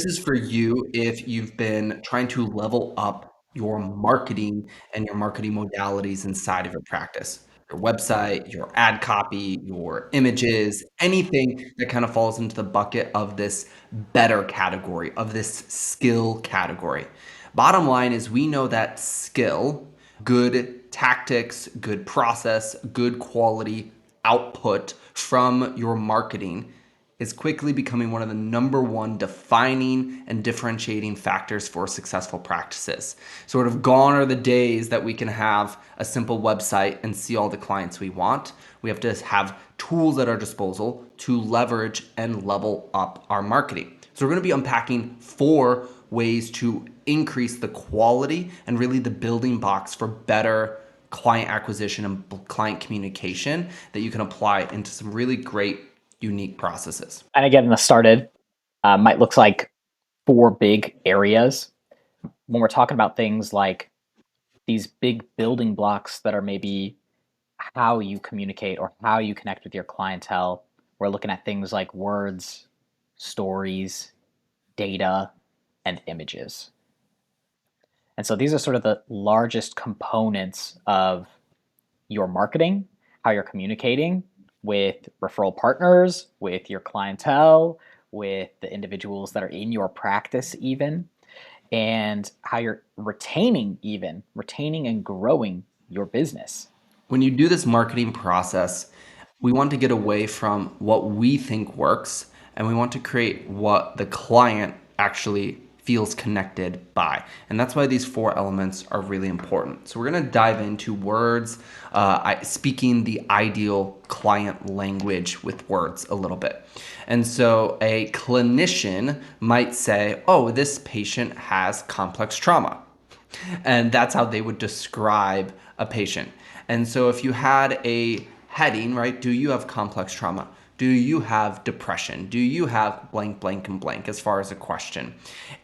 This is for you if you've been trying to level up your marketing and your marketing modalities inside of your practice. Your website, your ad copy, your images, anything that kind of falls into the bucket of this better category, of this skill category. Bottom line is we know that skill, good tactics, good process, good quality output from your marketing is quickly becoming one of the number one defining and differentiating factors for successful practices. Sort of gone are the days that we can have a simple website and see all the clients we want. We have to have tools at our disposal to leverage and level up our marketing. So we're going to be unpacking 4 ways to increase the quality and really the building blocks for better client acquisition and client communication that you can apply into some really great unique processes. And getting us started might look like 4 big areas when we're talking about things like these big building blocks that are maybe how you communicate or how you connect with your clientele. We're looking at things like words, stories, data, and images. And so these are sort of the largest components of your marketing, how you're communicating with referral partners, with your clientele, with the individuals that are in your practice, even, and how you're retaining and growing your business. When you do this marketing process, we want to get away from what we think works and we want to create what the client actually feels connected by. And that's why these 4 elements are really important. So we're going to dive into words, speaking the ideal client language with words a little bit. And so a clinician might say, oh, this patient has complex trauma. And that's how they would describe a patient. And so if you had a heading, right, do you have complex trauma? Do you have depression? Do you have blank, blank, and blank as far as a question?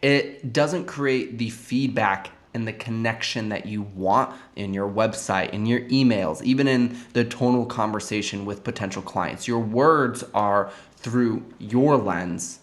It doesn't create the feedback and the connection that you want in your website, in your emails, even in the tonal conversation with potential clients. Your words are through your lens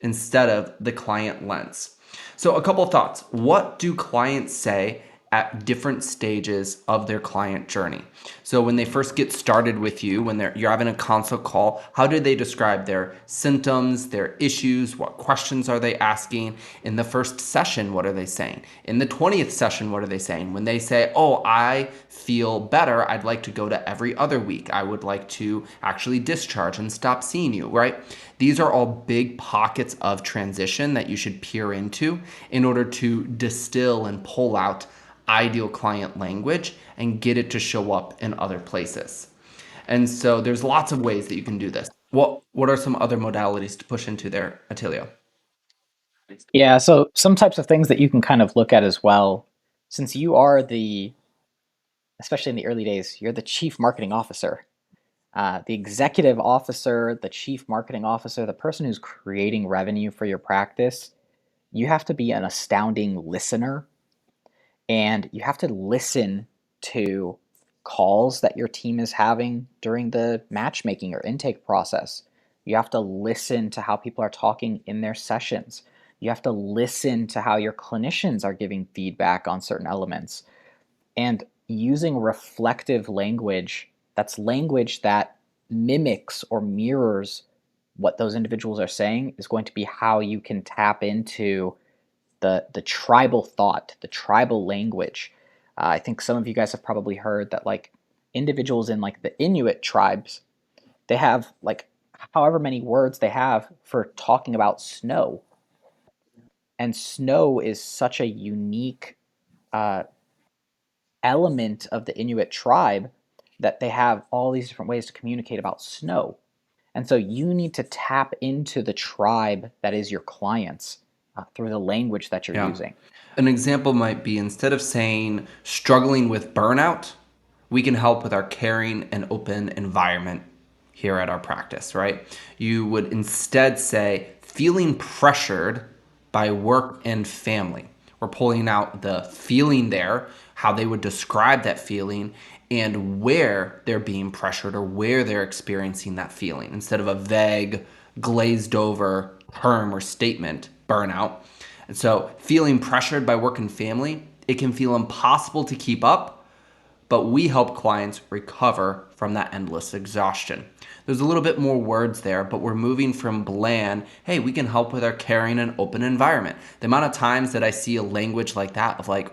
instead of the client lens. So, a couple of thoughts. What do clients say at different stages of their client journey? So, when they first get started with you, when you're having a consult call, how do they describe their symptoms, their issues? What questions are they asking? In the first session, what are they saying? In the 20th session, what are they saying? When they say, oh, I feel better, I'd like to go to every other week. I would like to actually discharge and stop seeing you, right? These are all big pockets of transition that you should peer into in order to distill and pull out ideal client language and get it to show up in other places. And so there's lots of ways that you can do this. What are some other modalities to push into there, Attilio? Yeah, so some types of things that you can kind of look at as well, since you are especially in the early days, you're the chief marketing officer. The executive officer, the chief marketing officer, the person who's creating revenue for your practice, you have to be an astounding listener and you have to listen to calls that your team is having during the matchmaking or intake process. You have to listen to how people are talking in their sessions. You have to listen to how your clinicians are giving feedback on certain elements. And using reflective language, that's language that mimics or mirrors what those individuals are saying, is going to be how you can tap into the tribal thought, the tribal language. I think some of you guys have probably heard that like individuals in like the Inuit tribes, they have like however many words they have for talking about snow. And snow is such a unique uh, element of the Inuit tribe that they have all these different ways to communicate about snow. And so you need to tap into the tribe that is your clients through the language that you're Yeah. using. An example might be instead of saying struggling with burnout, we can help with our caring and open environment here at our practice, right? You would instead say feeling pressured by work and family. We're pulling out the feeling there, how they would describe that feeling, and where they're being pressured or where they're experiencing that feeling instead of a vague, glazed over term or statement. burnout. And so, feeling pressured by work and family, it can feel impossible to keep up, but we help clients recover from that endless exhaustion. There's a little bit more words there, but we're moving from bland, hey, we can help with our caring and open environment. The amount of times that I see a language like that of like,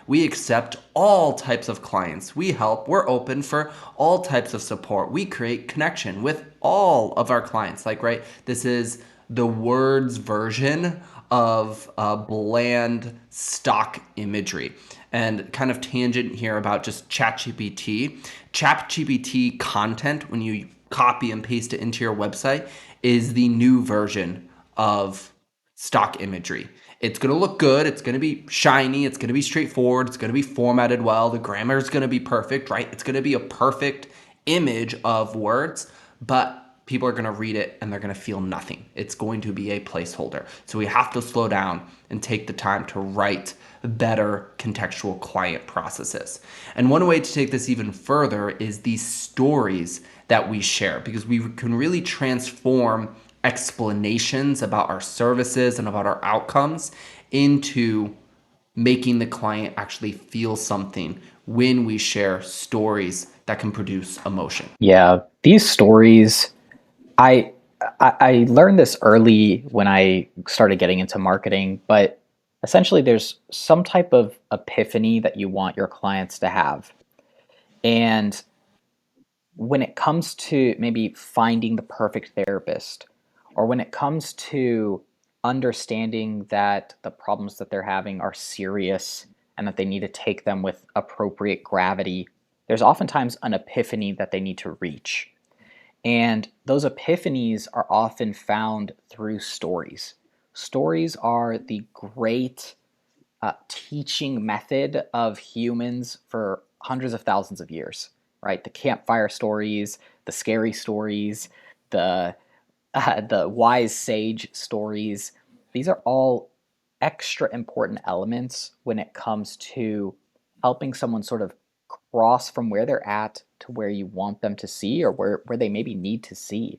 we accept all types of clients. We help, we're open for all types of support. We create connection with all of our clients. Like, right, this is the words version of bland stock imagery. And kind of tangent here about just ChatGPT. ChatGPT content, when you copy and paste it into your website, is the new version of stock imagery. It's going to look good. It's going to be shiny. It's going to be straightforward. It's going to be formatted well. The grammar is going to be perfect, right? It's going to be a perfect image of words, but people are going to read it and they're going to feel nothing. It's going to be a placeholder. So we have to slow down and take the time to write better contextual client processes. And one way to take this even further is these stories that we share, because we can really transform explanations about our services and about our outcomes into making the client actually feel something when we share stories that can produce emotion. Yeah, these stories, I, I learned this early when I started getting into marketing, but essentially there's some type of epiphany that you want your clients to have. And when it comes to maybe finding the perfect therapist, or when it comes to understanding that the problems that they're having are serious and that they need to take them with appropriate gravity, there's oftentimes an epiphany that they need to reach. And those epiphanies are often found through stories. Stories are the great teaching method of humans for hundreds of thousands of years, right? The campfire stories, the scary stories, the the wise sage stories. These are all extra important elements when it comes to helping someone sort of cross from where they're at to where you want them to see, or where they maybe need to see.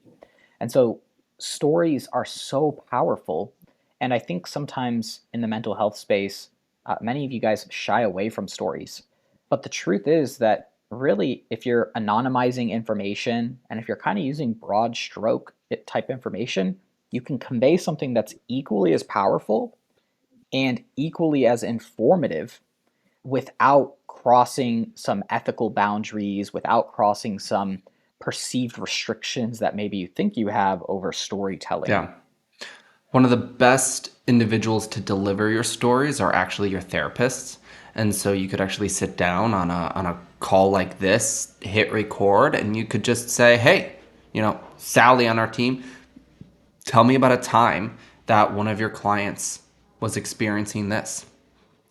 And so stories are so powerful. And I think sometimes in the mental health space, many of you guys shy away from stories. But the truth is that really, if you're anonymizing information and if you're kind of using broad stroke type information, you can convey something that's equally as powerful and equally as informative without crossing some ethical boundaries, without crossing some perceived restrictions that maybe you think you have over storytelling. Yeah. One of the best individuals to deliver your stories are actually your therapists. And so you could actually sit down on a call like this, hit record, and you could just say, hey, Sally on our team, tell me about a time that one of your clients was experiencing this.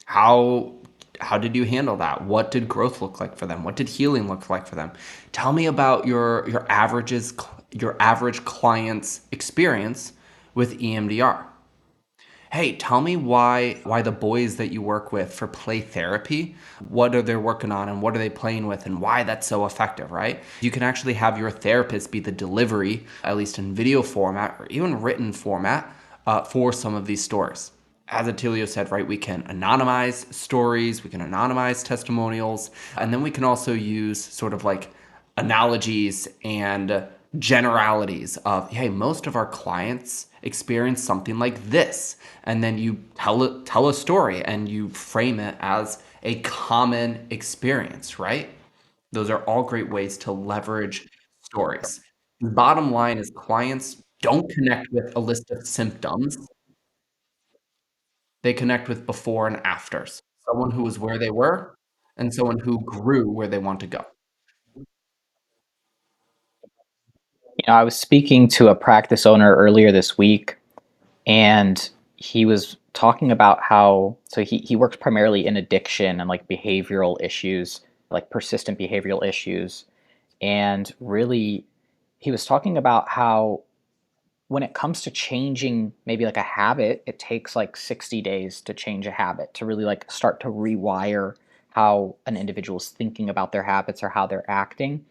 How how did you handle that? What did growth look like for them? What did healing look like for them? Tell me about your average client's experience with EMDR. Hey, tell me why the boys that you work with for play therapy, what are they working on and what are they playing with and why that's so effective, right? You can actually have your therapist be the delivery, at least in video format or even written format, for some of these stories. As Attilio said, right, we can anonymize stories, we can anonymize testimonials, and then we can also use sort of like analogies and generalities of, hey, most of our clients experience something like this, and then you tell a story and you frame it as a common experience, right? Those are all great ways to leverage stories. The bottom line is clients don't connect with a list of symptoms. They connect with before and afters. Someone who was where they were and someone who grew where they want to go. I was speaking to a practice owner earlier this week, and he was talking about how he works primarily in addiction and like behavioral issues, like persistent behavioral issues. And really, he was talking about how when it comes to changing maybe like a habit, it takes like 60 days to change a habit, to really like start to rewire how an individual is thinking about their habits or how they're acting.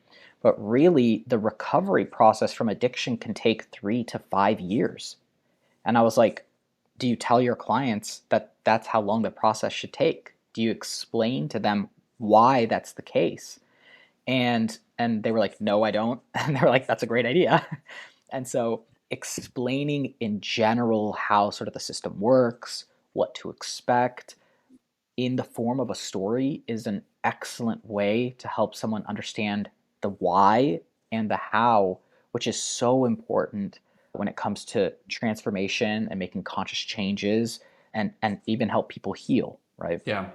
But really, the recovery process from addiction can take 3 to 5 years. And I was like, do you tell your clients that that's how long the process should take? Do you explain to them why that's the case? And they were like, no, I don't. And they were like, that's a great idea. And so explaining in general how sort of the system works, what to expect in the form of a story is an excellent way to help someone understand the why and the how, which is so important when it comes to transformation and making conscious changes, and even help people heal, right? Yeah.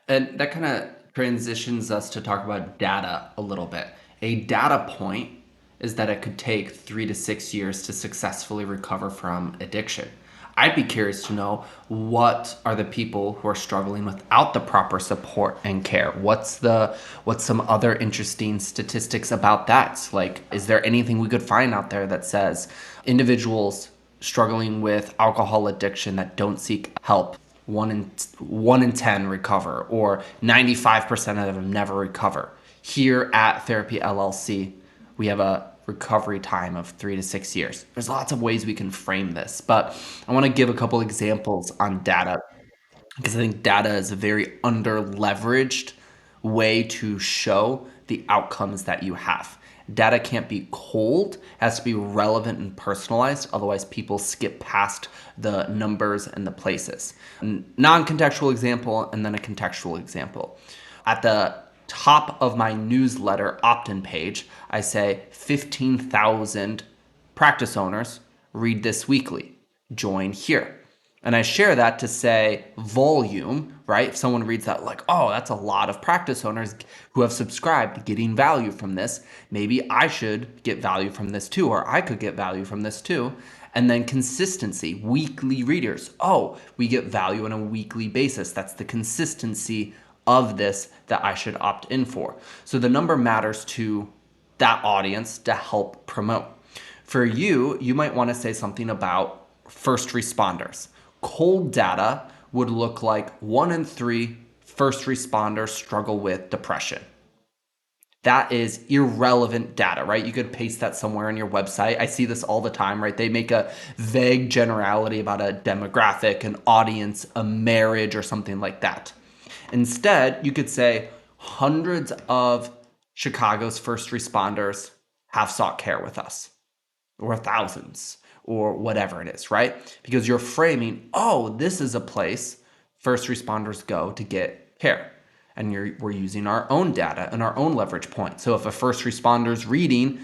And that kind of transitions us to talk about data a little bit. A data point is that it could take 3 to 6 years to successfully recover from addiction. I'd be curious to know, what are the people who are struggling without the proper support and care? What's some other interesting statistics about that? Like, is there anything we could find out there that says individuals struggling with alcohol addiction that don't seek help, one in 10 recover, or 95% of them never recover? Here at Therapy LLC, we have a recovery time of 3 to 6 years. There's lots of ways we can frame this, but I want to give a couple examples on data, because I think data is a very under leveraged way to show the outcomes that you have. Data can't be cold, it has to be relevant and personalized. Otherwise, people skip past the numbers and the places. Non contextual example and then a contextual example. At the top of my newsletter opt in page, I say 15,000 practice owners read this weekly. Join here. And I share that to say volume, right? If someone reads that, like, oh, that's a lot of practice owners who have subscribed getting value from this. Maybe I should get value from this too, or I could get value from this too. And then consistency, weekly readers. Oh, we get value on a weekly basis. That's the consistency of this that I should opt in for. So the number matters to that audience to help promote. For you, you might want to say something about first responders. Cold data would look like 1 in 3 first responders struggle with depression. That is irrelevant data, right? You could paste that somewhere on your website. I see this all the time, right? They make a vague generality about a demographic, an audience, a marriage, or something like that. Instead, you could say hundreds of Chicago's first responders have sought care with us, or thousands, or whatever it is, right? Because you're framing, oh, this is a place first responders go to get care. And we're using our own data and our own leverage point. So if a first responder's reading,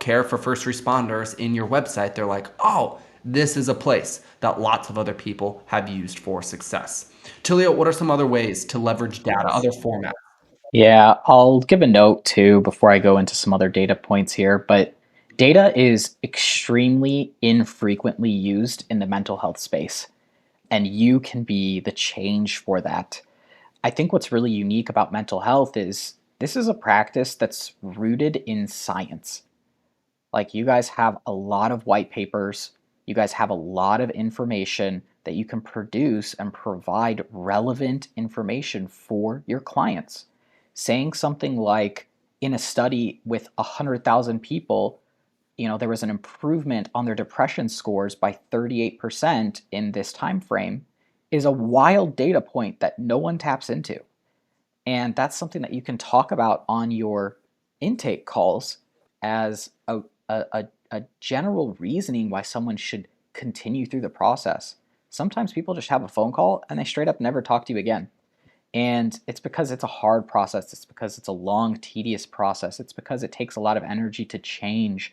care for first responders in your website, they're like, oh, this is a place that lots of other people have used for success. Tilio, what are some other ways to leverage data, other formats? Yeah, I'll give a note too before I go into some other data points here, but data is extremely infrequently used in the mental health space, and you can be the change for that. I think what's really unique about mental health is this is a practice that's rooted in science. Like, you guys have a lot of white papers, you guys have a lot of information that you can produce and provide relevant information for your clients. Saying something like, in a study with 100,000 people, there was an improvement on their depression scores by 38% in this time frame, is a wild data point that no one taps into. And that's something that you can talk about on your intake calls as a general reasoning why someone should continue through the process. Sometimes people just have a phone call and they straight up never talk to you again. And it's because it's a hard process. It's because it's a long, tedious process. It's because it takes a lot of energy to change.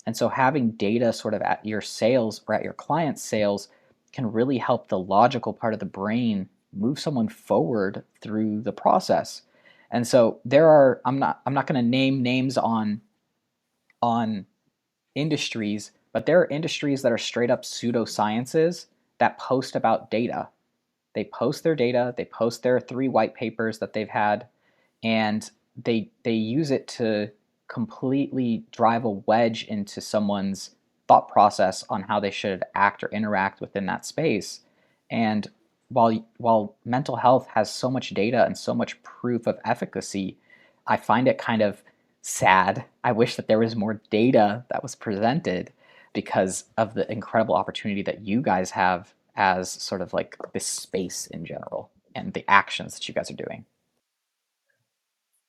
And so having data sort of at your sales or at your client's sales can really help the logical part of the brain move someone forward through the process. And so there are, I'm not going to name names on industries, but there are industries that are straight up pseudosciences that post about data. They post their data, they post their 3 white papers that they've had, and they use it to completely drive a wedge into someone's thought process on how they should act or interact within that space. And while mental health has so much data and so much proof of efficacy, I find it kind of sad. I wish that there was more data that was presented because of the incredible opportunity that you guys have as sort of like this space in general and the actions that you guys are doing?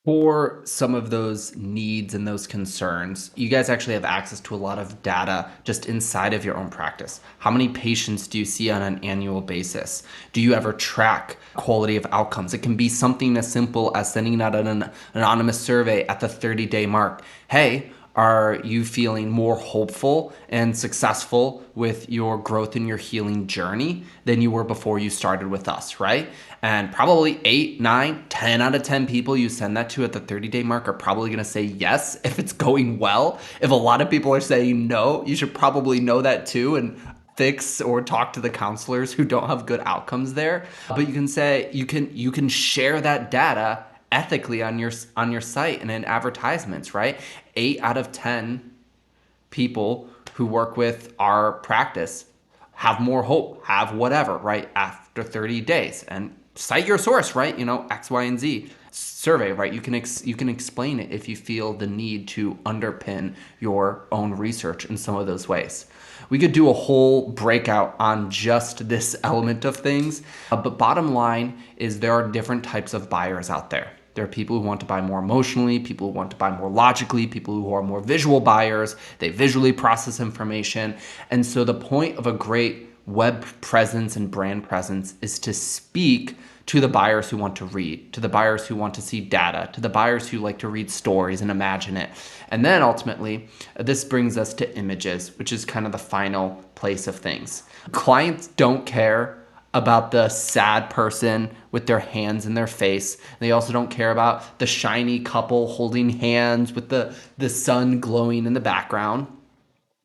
For some of those needs and those concerns, you guys actually have access to a lot of data just inside of your own practice. How many patients do you see on an annual basis? Do you ever track quality of outcomes? It can be something as simple as sending out an anonymous survey at the 30-day mark. Hey, are you feeling more hopeful and successful with your growth in your healing journey than you were before you started with us, right? And probably 8, 9, 10 out of 10 people you send that to at the 30-day mark are probably going to say yes if it's going well. If a lot of people are saying no, you should probably know that too and fix or talk to the counselors who don't have good outcomes there. But you can say you can share that data ethically on your site and in advertisements, right? 8 out of 10 people who work with our practice have more hope, have whatever, right? After 30 days. And cite your source, right? X, Y, and Z survey, right? You can explain it if you feel the need to underpin your own research in some of those ways. We could do a whole breakout on just this element of things. But bottom line is there are different types of buyers out there. There are people who want to buy more emotionally, people who want to buy more logically, people who are more visual buyers. They visually process information. And so the point of a great web presence and brand presence is to speak to the buyers who want to read, to the buyers who want to see data, to the buyers who like to read stories and imagine it. And then ultimately, this brings us to images, which is kind of the final place of things. Clients don't care about the sad person with their hands in their face. They also don't care about the shiny couple holding hands with the sun glowing in the background,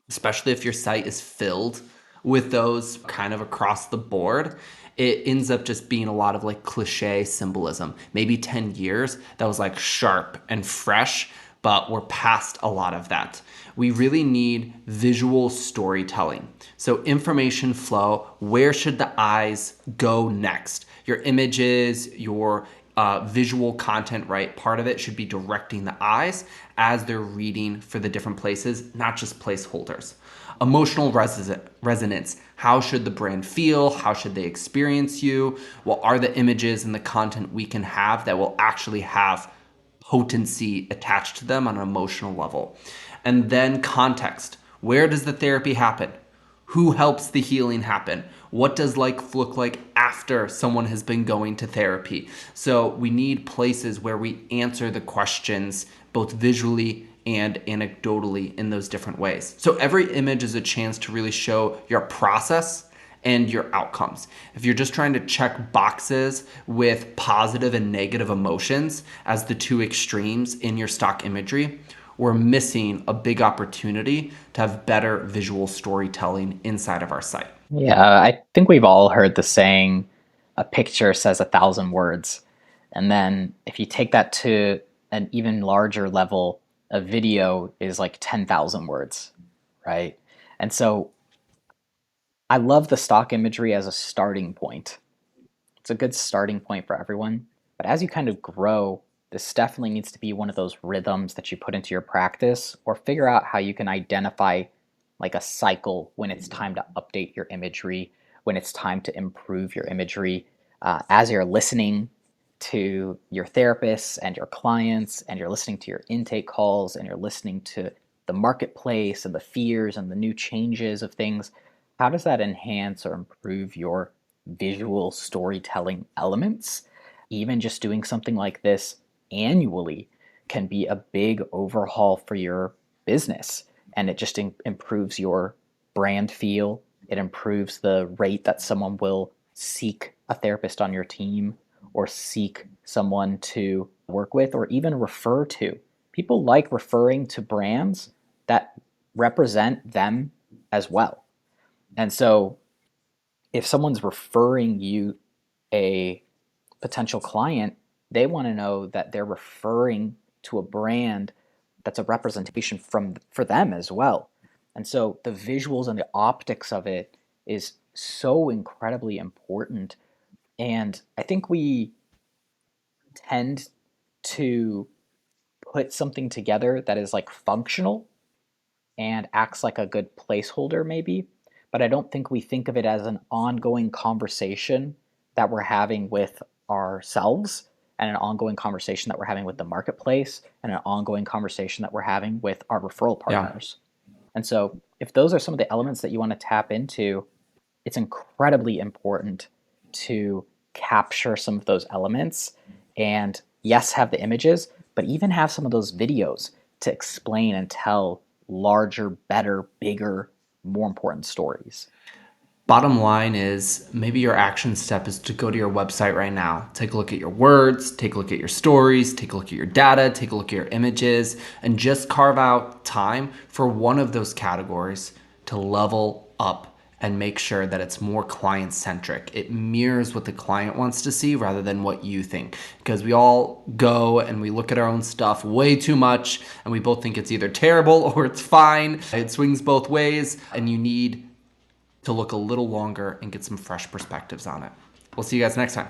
especially if your site is filled with those kind of across the board. It ends up just being a lot of like cliche symbolism. Maybe 10 years that was like sharp and fresh, but we're past a lot of that. We really need visual storytelling. So, information flow, where should the eyes go next? Your images, your visual content, right? Part of it should be directing the eyes as they're reading for the different places, not just placeholders. Emotional resonance. How should the brand feel? How should they experience you? What are the images and the content we can have that will actually have potency attached to them on an emotional level? And then context. Where does the therapy happen? Who helps the healing happen? What does life look like after someone has been going to therapy? So we need places where we answer the questions both visually and anecdotally in those different ways. So every image is a chance to really show your process and your outcomes. If you're just trying to check boxes with positive and negative emotions as the two extremes in your stock imagery, we're missing a big opportunity to have better visual storytelling inside of our site. Yeah, I think we've all heard the saying, a picture says 1,000 words. And then if you take that to an even larger level, a video is like 10,000 words, right? And so I love the stock imagery as a starting point. It's a good starting point for everyone. But as you kind of grow, this definitely needs to be one of those rhythms that you put into your practice, or figure out how you can identify like a cycle when it's time to update your imagery, when it's time to improve your imagery. As you're listening to your therapists and your clients, and you're listening to your intake calls, and you're listening to the marketplace and the fears and the new changes of things, how does that enhance or improve your visual storytelling elements? Even just doing something like this annually can be a big overhaul for your business, and it just improves your brand feel. It improves the rate that someone will seek a therapist on your team, or seek someone to work with, or even refer to. People like referring to brands that represent them as well. And so if someone's referring you a potential client, they want to know that they're referring to a brand that's a representation for them as well. And so the visuals and the optics of it is so incredibly important. And I think we tend to put something together that is like functional and acts like a good placeholder maybe, but I don't think we think of it as an ongoing conversation that we're having with ourselves and an ongoing conversation that we're having with the marketplace and an ongoing conversation that we're having with our referral Yeah. partners. And so, if those are some of the elements that you want to tap into, it's incredibly important to capture some of those elements and, yes, have the images, but even have some of those videos to explain and tell larger, better, bigger, more important stories. Bottom line is maybe your action step is to go to your website right now. Take a look at your words, take a look at your stories, take a look at your data, take a look at your images, and just carve out time for one of those categories to level up and make sure that it's more client centric. It mirrors what the client wants to see rather than what you think. Because we all go and we look at our own stuff way too much and we both think it's either terrible or it's fine. It swings both ways, and you need to look a little longer and get some fresh perspectives on it. We'll see you guys next time.